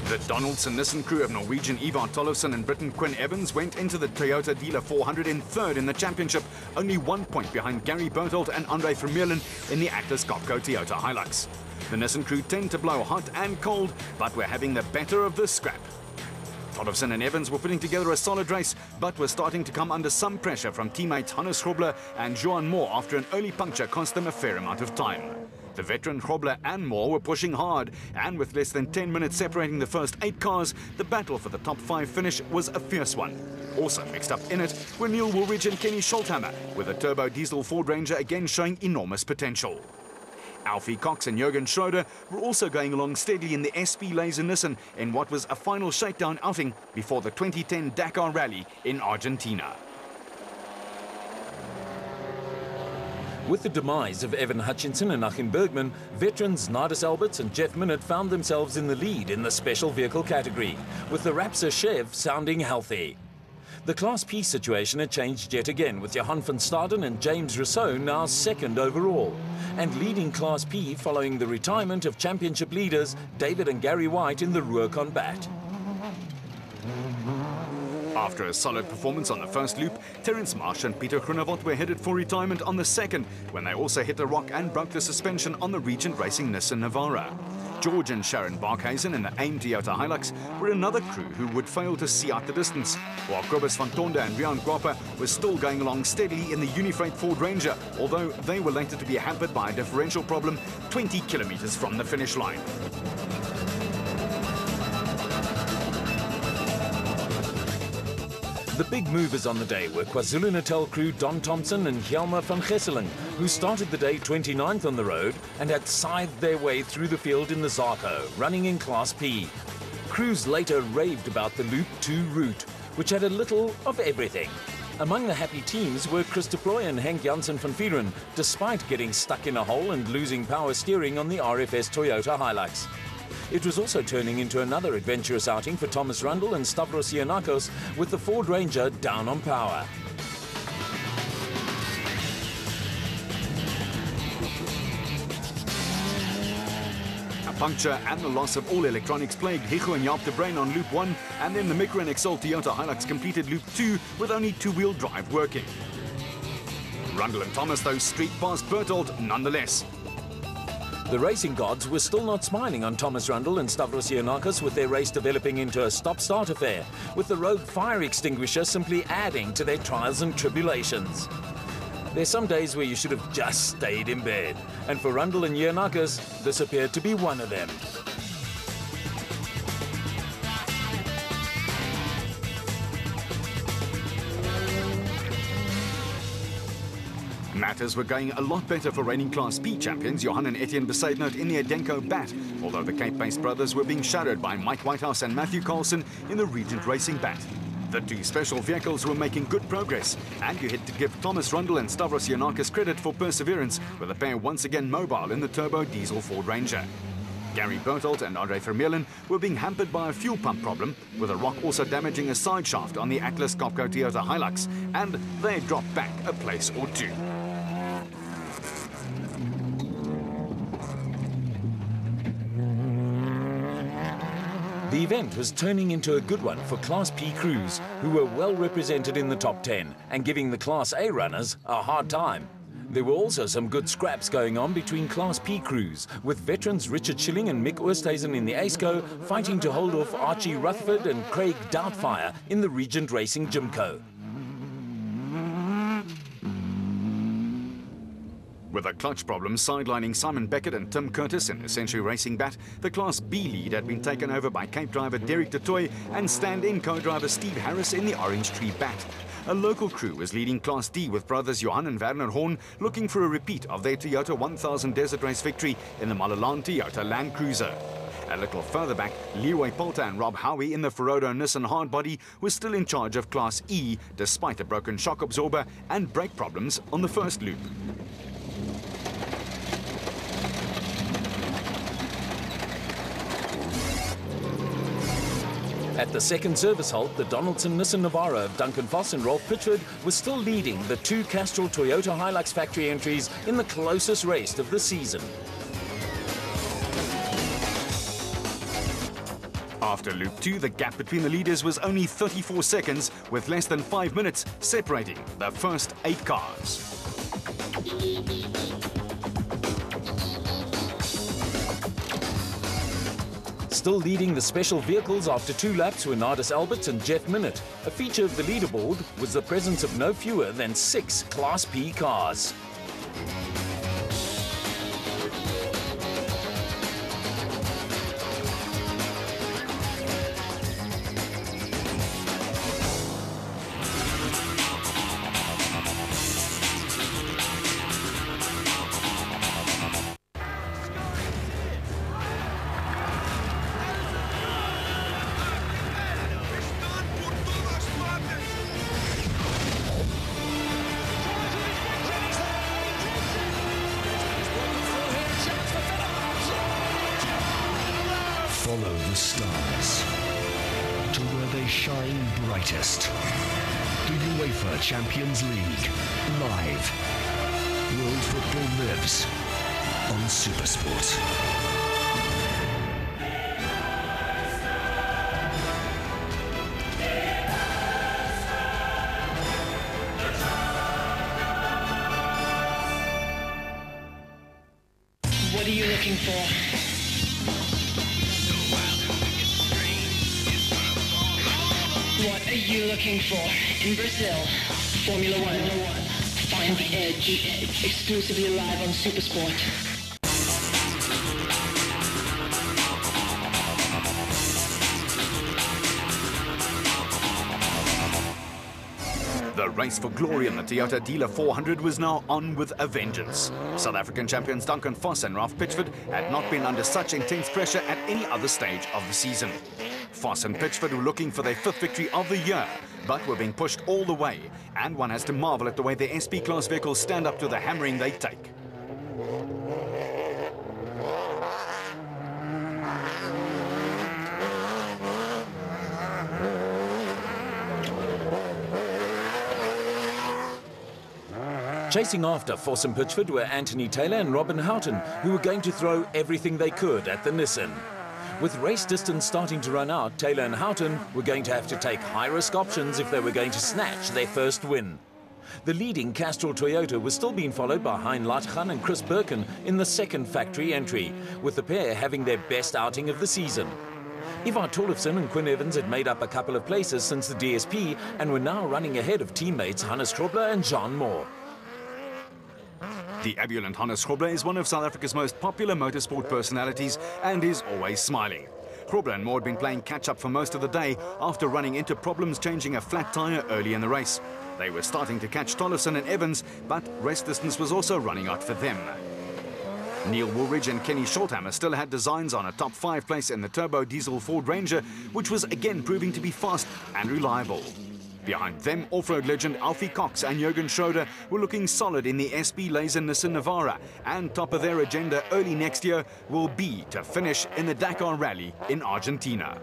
The Donaldson Nissan crew of Norwegian Ivar Tollefsen and Britain Quinn Evans went into the Toyota Dealer 400 in third in the championship, only 1 point behind Gary Berthold and Andre Vermeulen in the Atlas Copco Toyota Hilux. The Nissan crew tend to blow hot and cold, but were having the better of the scrap. Tollefsen and Evans were putting together a solid race, but were starting to come under some pressure from teammates Hannes Grobler and Johan Moore after an early puncture cost them a fair amount of time. The veteran Grobler and Moore were pushing hard, and with less than 10 minutes separating the first 8 cars, the battle for the top 5 finish was a fierce one. Also mixed up in it were Neil Woolridge and Kenny Scholthammer, with a turbo diesel Ford Ranger again showing enormous potential. Alfie Cox and Jürgen Schroeder were also going along steadily in the SP Laser Nissan in what was a final shakedown outing before the 2010 Dakar Rally in Argentina. With the demise of Evan Hutchinson and Achim Bergman, veterans Nardis Alberts and Jeff Minott found themselves in the lead in the special vehicle category, with the Rapsa Chev sounding healthy. The Class P situation had changed yet again, with Johan van Staden and James Rousseau now second overall, and leading Class P following the retirement of championship leaders David and Gary White in the Ruhr Combat. After a solid performance on the first loop, Terence Marsh and Peter Groenewald were headed for retirement on the second, when they also hit a rock and broke the suspension on the Regent Racing Nissan Navara. George and Sharon Barkhuizen in the AIM Toyota Hilux were another crew who would fail to see out the distance, while Kobus van Tonde and Rian Guapa were still going along steadily in the Unifreight Ford Ranger, although they were later to be hampered by a differential problem 20 kilometers from the finish line. The big movers on the day were KwaZulu-Natal crew Don Thompson and Hjalmar van Gesselen, who started the day 29th on the road and had scythed their way through the field in the Zarko, running in Class P. Crews later raved about the Loop 2 route, which had a little of everything. Among the happy teams were Chris de Plooy and Henk Janssen van Vieren, despite getting stuck in a hole and losing power steering on the RFS Toyota Hilux. It was also turning into another adventurous outing for Thomas Rundle and Stavros Giannakos, with the Ford Ranger down on power. A puncture and the loss of all electronics plagued Hicho and Jaap de Bruin on Loop 1, and then the Micra and Excel Toyota Hilux completed Loop 2 with only two-wheel drive working. Rundle and Thomas, though, streaked past Berthold nonetheless. The racing gods were still not smiling on Thomas Rundle and Stavros Giannakos, with their race developing into a stop-start affair, with the rogue fire extinguisher simply adding to their trials and tribulations. There's some days where you should have just stayed in bed, and for Rundle and Giannakos, this appeared to be one of them. Matters were going a lot better for reigning Class P champions Johan and Etienne Besaidnout in the Adenko Bat, although the Cape-based brothers were being shadowed by Mike Whitehouse and Matthew Carlson in the Regent Racing Bat. The two special vehicles were making good progress, and you had to give Thomas Rundle and Stavros Giannakos credit for perseverance, with the pair once again mobile in the turbo diesel Ford Ranger. Gary Berthold and Andre Vermeulen were being hampered by a fuel pump problem, with a rock also damaging a side shaft on the Atlas Copco Toyota Hilux, and they dropped back a place or two. event was turning into a good one for Class P crews, who were well represented in the top 10 and giving the Class A runners a hard time. There were also some good scraps going on between Class P crews, with veterans Richard Schilling and Mick Oosthuizen in the ASCO fighting to hold off Archie Rutherford and Craig Doubtfire in the Regent Racing Jimco. With a clutch problem sidelining Simon Beckett and Tim Curtis in the Century Racing Bat, the Class B lead had been taken over by Cape driver Derek de Toy and stand-in co-driver Steve Harris in the Orange Tree Bat. A local crew was leading Class D with brothers Johan and Werner Horn looking for a repeat of their Toyota 1000 Desert Race victory in the Malalan Toyota Land Cruiser. A little further back, Leroy Polter and Rob Howie in the Ferodo Nissan Hardbody were still in charge of Class E despite a broken shock absorber and brake problems on the first loop. At the second service halt, the Donaldson Nissan Navara of Duncan Voss and Rolf Pitchford was still leading the two Castrol Toyota Hilux factory entries in the closest race of the season. After Loop 2, the gap between the leaders was only 34 seconds, with less than 5 minutes separating the first 8 cars. Still leading the special vehicles after 2 laps were Nardis Alberts and Jeff Minnett. A feature of the leaderboard was the presence of no fewer than 6 Class P cars. Follow the stars to where they shine brightest. The UEFA Champions League, live. World football lives on Supersport. What are you looking for? What are you looking for? In Brazil, Formula One. Find the edge. Exclusively live on Supersport. The race for glory in the Toyota Dealer 400 was now on with a vengeance. South African champions Duncan Voss and Ralph Pitchford had not been under such intense pressure at any other stage of the season. Voss and Pitchford were looking for their 5th victory of the year, but were being pushed all the way, and one has to marvel at the way the SP class vehicles stand up to the hammering they take. Chasing after Voss and Pitchford were Anthony Taylor and Robin Houghton, who were going to throw everything they could at the Nissan. With race distance starting to run out, Taylor and Houghton were going to have to take high-risk options if they were going to snatch their first win. The leading Castrol Toyota was still being followed by Hein Latchan and Chris Birkin in the second factory entry, with the pair having their best outing of the season. Ivar Tollefsen and Quinn Evans had made up a couple of places since the DSP and were now running ahead of teammates Hannes Grobler and Jean Moore. The abulant Hannes Grobler is one of South Africa's most popular motorsport personalities and is always smiling. Grobler and Moore had been playing catch-up for most of the day after running into problems changing a flat tyre early in the race. They were starting to catch Tollefsen and Evans, but race distance was also running out for them. Neil Woolridge and Kenny Schulthammer still had designs on a top 5 place in the turbo diesel Ford Ranger, which was again proving to be fast and reliable. Behind them, off-road legend Alfie Cox and Jürgen Schroeder were looking solid in the SP Laser Nissan Navara, and top of their agenda early next year will be to finish in the Dakar Rally in Argentina.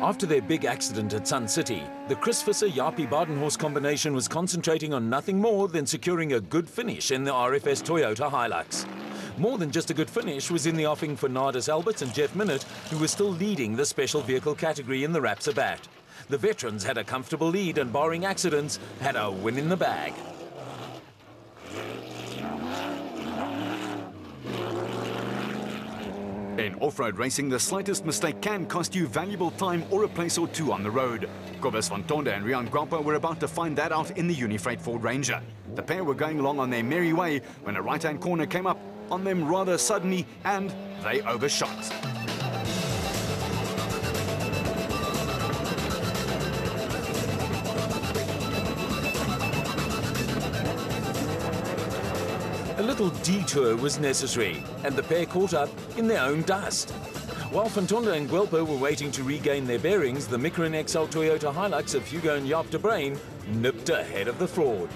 After their big accident at Sun City, the Chris Visser-Jaapie Badenhorst combination was concentrating on nothing more than securing a good finish in the RFS Toyota Hilux. More than just a good finish was in the offing for Nardis Alberts and Jeff Minott, who were still leading the special vehicle category in the Rapsa Bat. The veterans had a comfortable lead and, barring accidents, had a win in the bag. In off-road racing, the slightest mistake can cost you valuable time or a place or two on the road. Cobus van Tonde and Rian Guapa were about to find that out in the Unifreight Ford Ranger. The pair were going along on their merry way when a right-hand corner came up on them rather suddenly and they overshot. A little detour was necessary, and the pair caught up in their own dust. While Fantonda and Guelpo were waiting to regain their bearings, the Micron XL Toyota Hilux of Hugo and Jaap de Bruin nipped ahead of the fraud.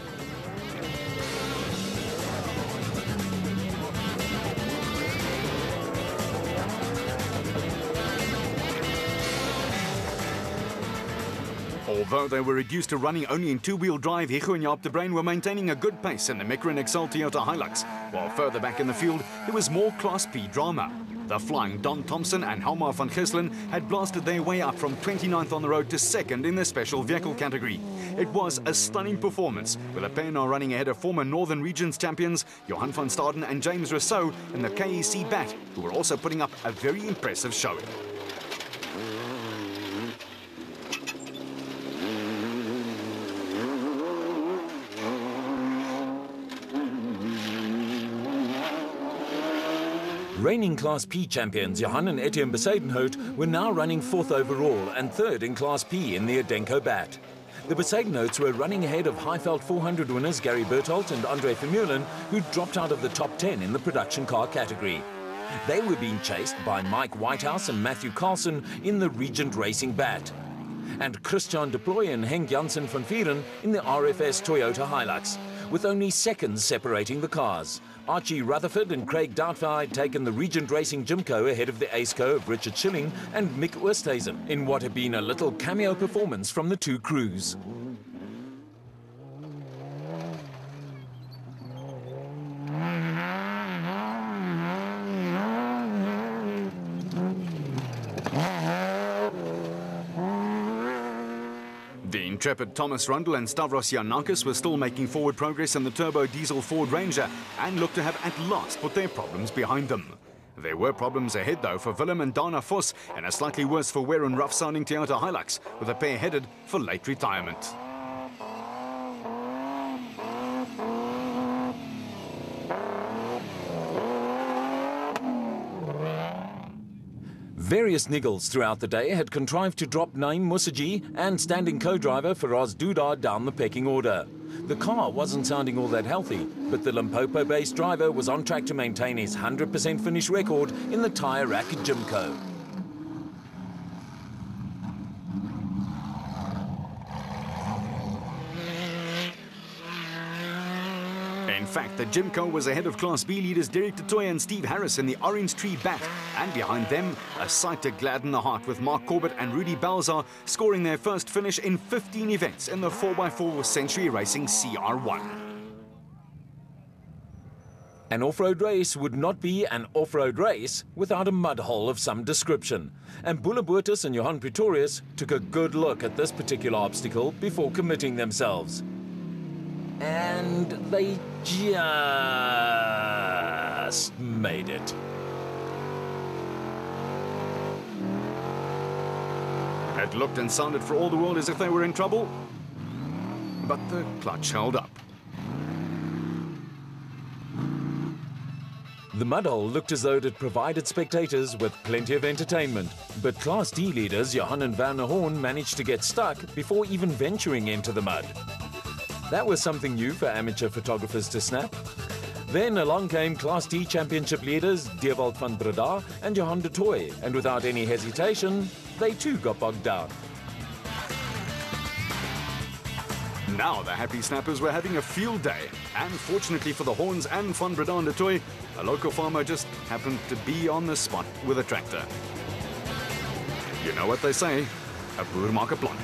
Although they were reduced to running only in two-wheel drive, Hugo and Jaap de Bruin were maintaining a good pace in the Micron XL Toyota Hilux, while further back in the field, there was more Class P drama. The flying Don Thompson and Helmar van Gislen had blasted their way up from 29th on the road to 2nd in the special vehicle category. It was a stunning performance, with the pair now running ahead of former Northern Regions champions Johan van Staden and James Rousseau in the KEC Bat, who were also putting up a very impressive showing. Reigning Class P champions Johan and Etienne Besadenhout were now running 4th overall and 3rd in Class P in the Adenko Bat. The Besadenhouts were running ahead of Highveld 400 winners Gary Berthold and Andre Vermeulen, who dropped out of the top 10 in the production car category. They were being chased by Mike Whitehouse and Matthew Carlson in the Regent Racing Bat, and Christian de Ploy and Henk Janssen van Vieren in the RFS Toyota Hilux, with only seconds separating the cars. Archie Rutherford and Craig Doubtfire had taken the Regent Racing Jimco ahead of the Aceco of Richard Schilling and Mick Oosthuizen in what had been a little cameo performance from the two crews. The intrepid Thomas Rundle and Stavros Giannakis were still making forward progress in the turbo diesel Ford Ranger and looked to have at last put their problems behind them. There were problems ahead though for Willem and Dana Vos, and a slightly worse for wear and rough sounding Toyota Hilux, with the pair headed for late retirement. Various niggles throughout the day had contrived to drop Naim Musiji and standing co-driver Faraz Dudar down the pecking order. The car wasn't sounding all that healthy, but the Limpopo-based driver was on track to maintain his 100% finish record in the tyre rack at Jimco. In fact, the Jimco was ahead of Class B leaders Derek Totoy and Steve Harris in the Orange Tree Bat, and behind them, a sight to gladden the heart with Mark Corbett and Rudy Balzar scoring their first finish in 15 events in the 4x4 Century Racing CR1. An off-road race would not be an off-road race without a mud hole of some description, and Bula Boertes and Johan Pretorius took a good look at this particular obstacle before committing themselves. And they just made it. It looked and sounded for all the world as if they were in trouble, but the clutch held up. The mud hole looked as though it had provided spectators with plenty of entertainment, but Class D leaders Johan and Van der Horn managed to get stuck before even venturing into the mud. That was something new for amateur photographers to snap. Then along came Class D championship leaders Dewald van Breda and Johan de Toy, and without any hesitation, they too got bogged down. Now the happy snappers were having a field day, and fortunately for the Horns and Van Breda and de Toy, a local farmer just happened to be on the spot with a tractor. You know what they say, 'n boer maak 'n plan.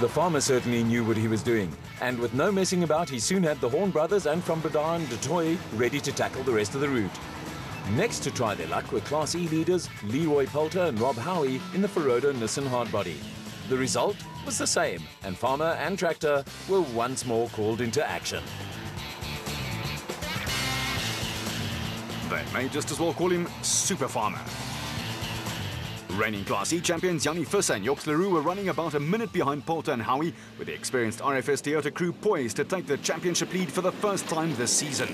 The farmer certainly knew what he was doing, and with no messing about, he soon had the Horn brothers and from Breda and de Toy ready to tackle the rest of the route. Next to try their luck were Class E leaders Leroy Poulter and Rob Howie in the Ferodo Nissan hardbody. The result was the same, and farmer and tractor were once more called into action. They may just as well call him Super Farmer. Reigning Class E champions Jannie Visser and Joks Leroux were running about a minute behind Poulter and Howie, with the experienced RFS Toyota crew poised to take the championship lead for the first time this season.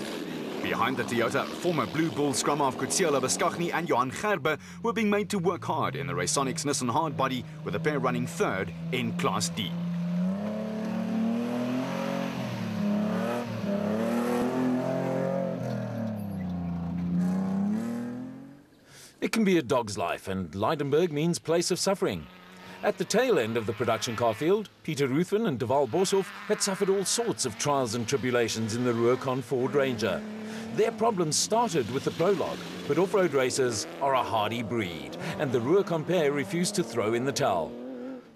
Behind the Toyota, former Blue Bull scrum half Kutsiela Beskagni and Johan Gerbe were being made to work hard in the Raconics Nissan hardbody, with the pair running third in Class D. It can be a dog's life, and Lydenburg means place of suffering. At the tail end of the production car field, Peter Ruthven and Deval Boshoff had suffered all sorts of trials and tribulations in the Rurikon Ford Ranger. Their problems started with the prologue, but off-road racers are a hardy breed, and the Rurikon pair refused to throw in the towel.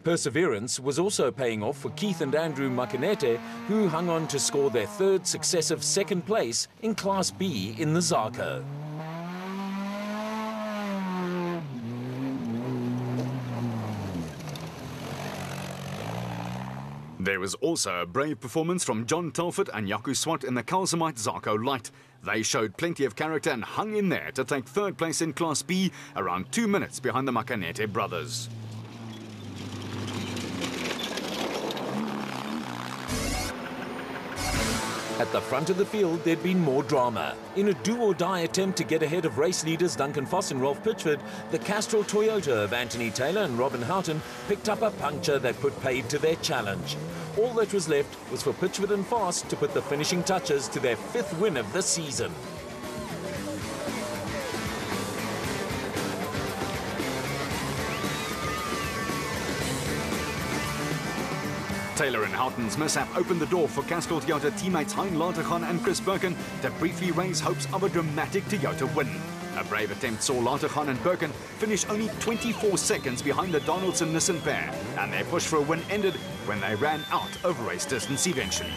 Perseverance was also paying off for Keith and Andrew Makanete, who hung on to score their third successive second place in Class B in the Zarko. There was also a brave performance from John Telford and Jaco Swart in the Kalsamite Zarko Light. They showed plenty of character and hung in there to take third place in Class B, around 2 minutes behind the Makanete brothers. At the front of the field, there'd been more drama. In a do-or-die attempt to get ahead of race leaders Duncan Foss and Rolf Pitchford, the Castrol Toyota of Anthony Taylor and Robin Houghton picked up a puncture that put paid to their challenge. All that was left was for Pitchford and Foss to put the finishing touches to their 5th win of the season. Taylor and Houghton's mishap opened the door for Castrol Toyota teammates Hein Latergan and Chris Birkin to briefly raise hopes of a dramatic Toyota win. A brave attempt saw Latergan and Birkin finish only 24 seconds behind the Donaldson Nissan pair, and their push for a win ended when they ran out of race distance eventually.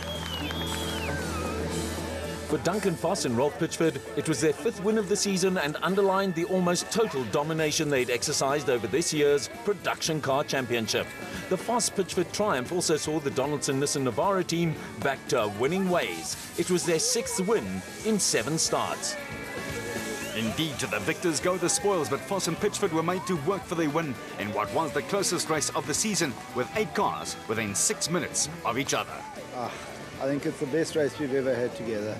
For Duncan Foss and Rolf Pitchford, it was their 5th win of the season and underlined the almost total domination they'd exercised over this year's Production Car Championship. The Foss-Pitchford triumph also saw the Donaldson Nissan Navara team back to winning ways. It was their 6th win in 7 starts. Indeed, to the victors go the spoils, but Foss and Pitchford were made to work for their win in what was the closest race of the season, with 8 cars within 6 minutes of each other. I think it's the best race we've ever had together.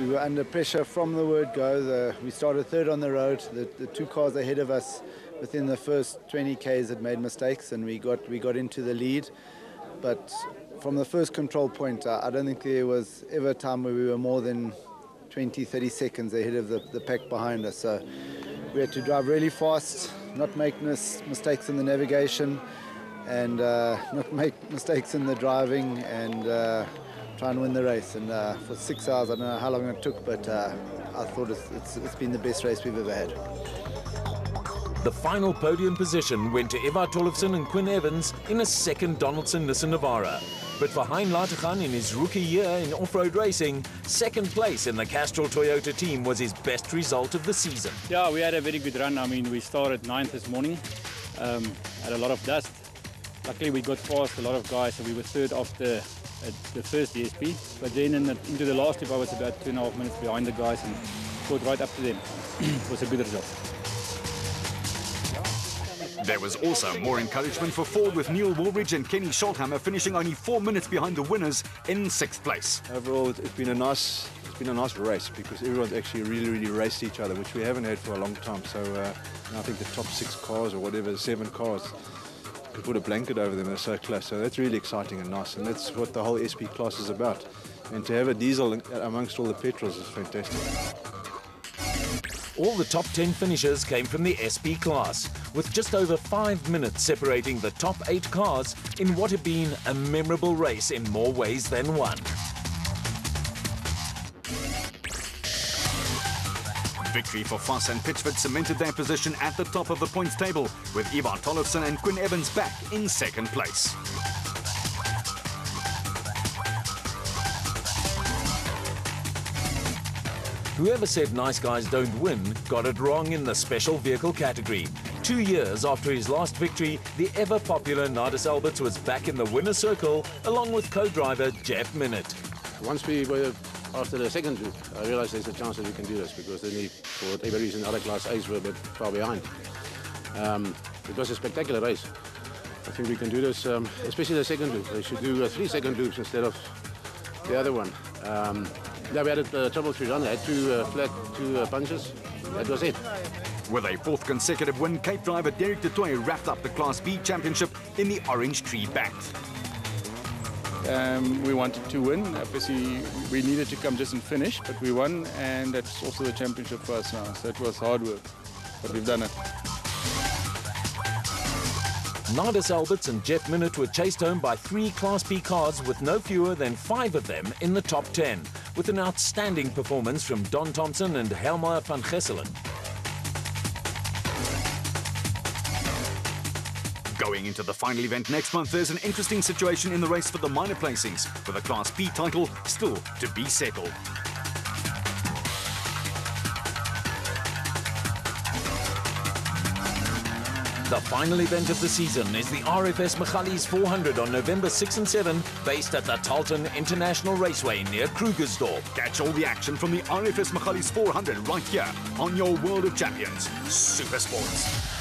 We were under pressure from the word go. We started third on the road. The 2 cars ahead of us within the first 20 Ks had made mistakes, and we got into the lead. But from the first control point, I don't think there was ever a time where we were more than 20, 30 seconds ahead of the pack behind us. So we had to drive really fast, not make mistakes in the navigation, and not make mistakes in the driving, and try and win the race. And for 6 hours, I don't know how long it took, but I thought it's been the best race we've ever had. The final podium position went to Eva Tollefson and Quinn Evans in a second Donaldson Nissan Navara. But for Hein Latergan in his rookie year in off-road racing, 2nd place in the Castrol Toyota team was his best result of the season. Yeah, we had a very good run. I mean, we started 9th this morning, had a lot of dust. Luckily, we got past a lot of guys, so we were 3rd after the first DSP. But then into the last lap, I was about 2.5 minutes behind the guys and got right up to them. It was a good result. There was also more encouragement for Ford, with Neil Woolridge and Kenny Scholthammer finishing only 4 minutes behind the winners in 6th place. Overall, it's been a nice race, because everyone's actually really raced each other, which we haven't had for a long time. So I think the top 6 cars, or whatever, 7 cars, you can put a blanket over them. They're so close. So that's really exciting and nice, and that's what the whole SP class is about. And to have a diesel amongst all the petrols is fantastic. All the top 10 finishers came from the SP class, with just over 5 minutes separating the top 8 cars in what had been a memorable race in more ways than one. Victory for Voss and Pitchford cemented their position at the top of the points table, with Ivar Tollefson and Quinn Evans back in second place. Whoever said nice guys don't win got it wrong in the special vehicle category. 2 years after his last victory, the ever-popular Nardis Alberts was back in the winner's circle, along with co-driver Jeff Minott. Once we were after the second group, I realized there's a chance that we can do this, because then for whatever reason, other Class A's were a bit far behind. It was a spectacular race. I think we can do this, especially the second loop. They should do 3 second loops instead of the other one. Yeah, we had a trouble-free run. I had 2 flat, 2 punches. That was it. With a 4th consecutive win, Cape driver Derek de Tooy wrapped up the Class B championship in the orange tree backed. We wanted to win. Obviously, we needed to come just and finish, but we won, and that's also the championship for us now. So it was hard work, but we've done it. Nardis Alberts and Jeff Minott were chased home by 3 Class B cars with no fewer than 5 of them in the top 10, with an outstanding performance from Don Thompson and Helmer van Gesselen. Going into the final event next month, there's an interesting situation in the race for the minor placings, with the Class B title still to be settled. The final event of the season is the RFS Michali's 400 on November 6 and 7, based at the Talton International Raceway near Krugersdorp. Catch all the action from the RFS Michali's 400 right here on your World of Champions Super Sports.